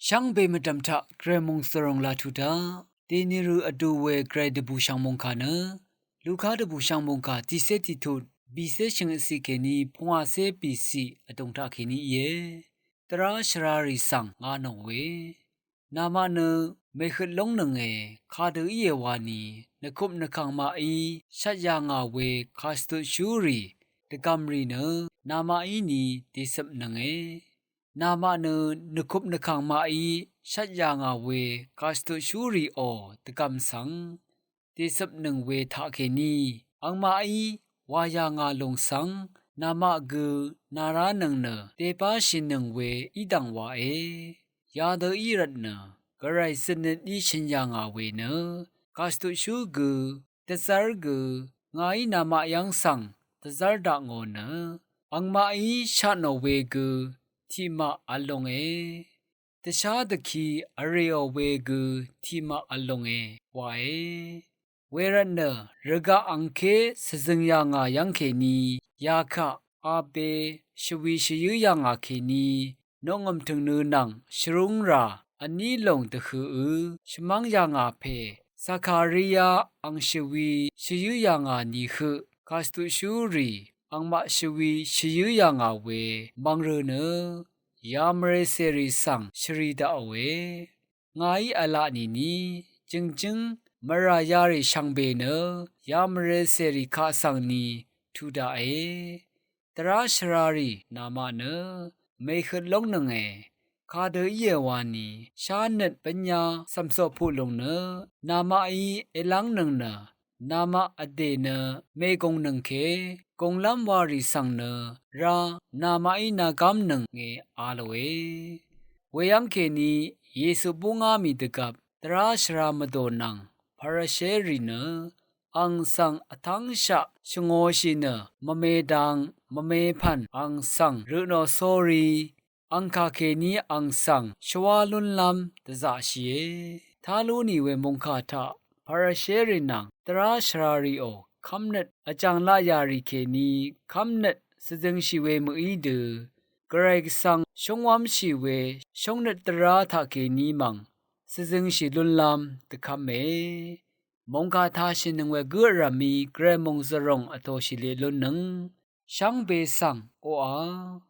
ช่างเบมดัมทะเกรมงสรงลาทุดาเตนิรุอดูเวเกรดบูช่างมงคานะลูกค้าดบูช่างมงคาติเซติทุดบีเซชิงสิเกนีพงอาเซปีซีอตงทาเคนีเยตราชราริสังงานงเวนามาเนเมขลงนงเอคาดูเยวานีนคุบนคังมาอีชัดยางาเวคาสตุชูรีตะกัมรีเนนามาอีนีติสับนงเอนามาเนนคุบนคังมาอีชัดยางาเวคาสตุชูรีโอตะกัมสังติสับนงเวทาเคนีอังมาอีวายางาลงสังนามากูนารานังเนเตปาชินนงเวอีดังวาเอยาเดอีรัตเนกระไรสนิดอีชินยางาเวเนคาสตุชูกูเตซาร์กูงาอีนามายังสังเตซาร์ดังโอเนอังมาอีชาโนเวกูทีมาอลงตชาตคีอเรโอเวกูทีมาอลงวาเวรันเนรกะอังเคสซึงยางายังเคนียาคะอาเปชวีชยุยังาเคนีน้องอมถึงนือนังชรุงราอันนี้ลงตะคือชมังยังาเพสักคาริยาอังชวีชยุยังานีคือคาสตุชูรีอังมาชวีชยุยังาเวบังเรเนยามเรเซริสังชรีดาเวงายอลานีนีจึงมรายาริช่างเบเนยามเรเซริคาสังนีทูดาตราชรารีนามาเนเมขลงนงคาเดเยวานีชาเนตปัญญาสัมสอพูลงเนนามาอีเอลังนงเนนามาอเดเนเมกงนังเคกงลัมวารีสังเนรานามาอีนากำนังอาลเวเวยังเคนีเยซูปุงามีตกับตราชรามโดนังพาราเชรีเนอังสังอทังชะชงโอชิเนมะเมดังมะเมพันอังสังรุโนโซรีอังคาเคนีอังสังชวาลุนลัมตะซาชีเอทาลูนีเวมงคาทาพาราเชรีนังตราชรารีโอคัมเนตอาจังลายาริเคนีคัมเนตสจึงชีเวมุอีเดกรกสังชงวามชีเวชงเนตตราทาเคนีมังสจึงชีลุนลัมตะคัมเมมงคาทาชินงเวกุรามีเกรมงซรงอโตชิเลลุนนึงช่างเบสังโออา